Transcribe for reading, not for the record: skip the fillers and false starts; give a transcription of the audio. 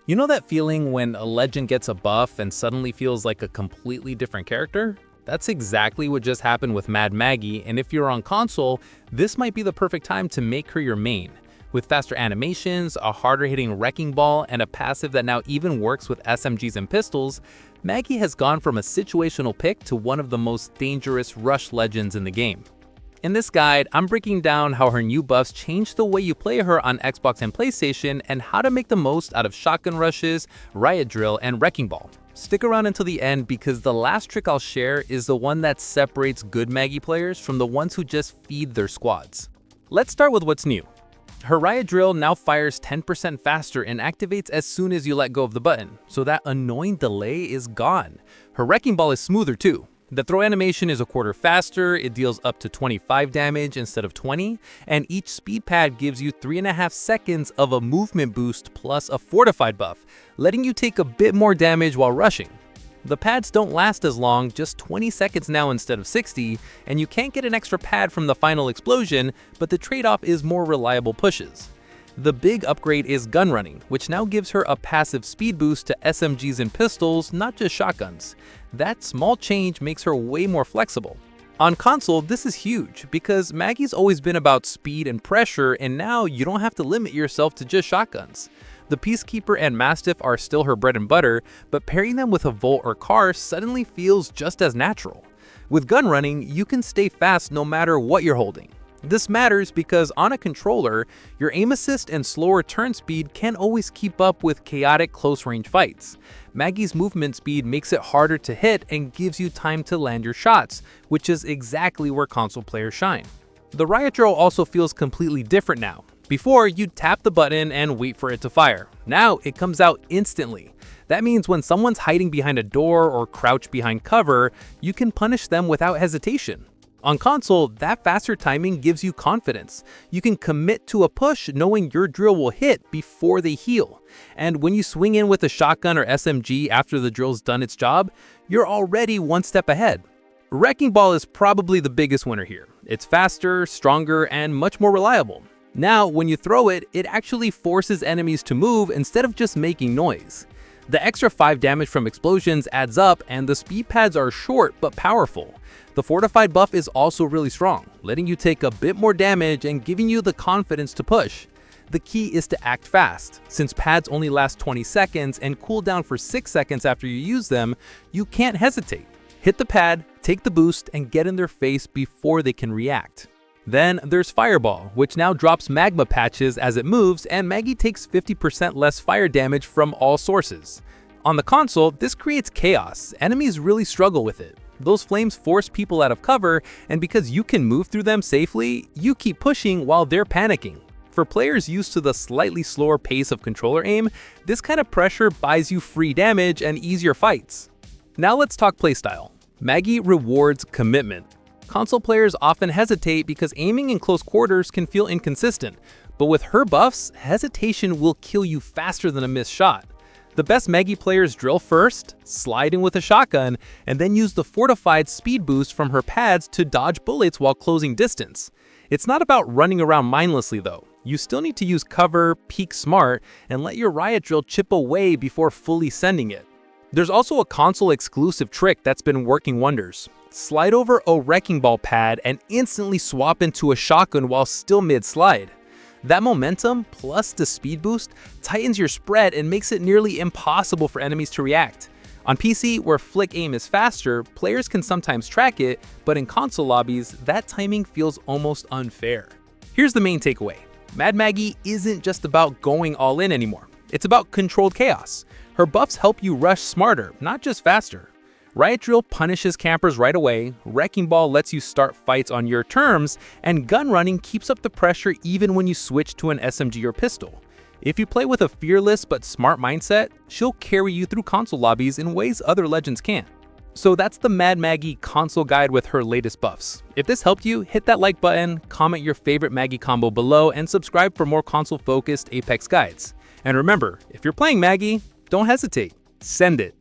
You know that feeling when a legend gets a buff and suddenly feels like a completely different character? That's exactly what just happened with Mad Maggie, and if you're on console, this might be the perfect time to make her your main. With faster animations, a harder-hitting wrecking ball, and a passive that now even works with SMGs and pistols, Maggie has gone from a situational pick to one of the most dangerous rush legends in the game. In this guide, I'm breaking down how her new buffs change the way you play her on Xbox and PlayStation and how to make the most out of shotgun rushes, Riot Drill, and Wrecking Ball. Stick around until the end because the last trick I'll share is the one that separates good Maggie players from the ones who just feed their squads. Let's start with what's new. Her Riot Drill now fires 10% faster and activates as soon as you let go of the button, so that annoying delay is gone. Her Wrecking Ball is smoother too. The throw animation is a quarter faster, it deals up to 25 damage instead of 20, and each speed pad gives you 3.5 seconds of a movement boost plus a fortified buff, letting you take a bit more damage while rushing. The pads don't last as long, just 20 seconds now instead of 60, and you can't get an extra pad from the final explosion, but the trade-off is more reliable pushes. The big upgrade is gun running, which now gives her a passive speed boost to SMGs and pistols, not just shotguns. That small change makes her way more flexible. On console, this is huge, because Maggie's always been about speed and pressure, and now you don't have to limit yourself to just shotguns. The Peacekeeper and Mastiff are still her bread and butter, but pairing them with a Volt or Car suddenly feels just as natural. With gun running, you can stay fast no matter what you're holding. This matters because on a controller, your aim assist and slower turn speed can't always keep up with chaotic close-range fights. Maggie's movement speed makes it harder to hit and gives you time to land your shots, which is exactly where console players shine. The Riot Drill also feels completely different now. Before, you'd tap the button and wait for it to fire. Now, it comes out instantly. That means when someone's hiding behind a door or crouched behind cover, you can punish them without hesitation. On console, that faster timing gives you confidence. You can commit to a push knowing your drill will hit before they heal. And when you swing in with a shotgun or SMG after the drill's done its job, you're already one step ahead. Wrecking Ball is probably the biggest winner here. It's faster, stronger, and much more reliable. Now, when you throw it, it actually forces enemies to move instead of just making noise. The extra 5 damage from explosions adds up, and the speed pads are short but powerful. The fortified buff is also really strong, letting you take a bit more damage and giving you the confidence to push. The key is to act fast. Since pads only last 20 seconds and cool down for 6 seconds after you use them, you can't hesitate. Hit the pad, take the boost, and get in their face before they can react. Then there's Fireball, which now drops magma patches as it moves, and Maggie takes 50% less fire damage from all sources. On the console, this creates chaos. Enemies really struggle with it. Those flames force people out of cover, and because you can move through them safely, you keep pushing while they're panicking. For players used to the slightly slower pace of controller aim, this kind of pressure buys you free damage and easier fights. Now let's talk playstyle. Maggie rewards commitment. Console players often hesitate because aiming in close quarters can feel inconsistent, but with her buffs, hesitation will kill you faster than a missed shot. The best Maggie players drill first, slide in with a shotgun, and then use the fortified speed boost from her pads to dodge bullets while closing distance. It's not about running around mindlessly though. You still need to use cover, peek smart, and let your Riot Drill chip away before fully sending it. There's also a console exclusive trick that's been working wonders. Slide over a Wrecking Ball pad and instantly swap into a shotgun while still mid-slide. That momentum, plus the speed boost, tightens your spread and makes it nearly impossible for enemies to react. On PC, where flick aim is faster, players can sometimes track it, but in console lobbies, that timing feels almost unfair. Here's the main takeaway. Mad Maggie isn't just about going all in anymore. It's about controlled chaos. Her buffs help you rush smarter, not just faster. Riot Drill punishes campers right away, Wrecking Ball lets you start fights on your terms, and gun running keeps up the pressure even when you switch to an SMG or pistol. If you play with a fearless but smart mindset, she'll carry you through console lobbies in ways other legends can't. So that's the Mad Maggie console guide with her latest buffs. If this helped you, hit that like button, comment your favorite Maggie combo below, and subscribe for more console-focused Apex guides. And remember, if you're playing Maggie, don't hesitate. Send it.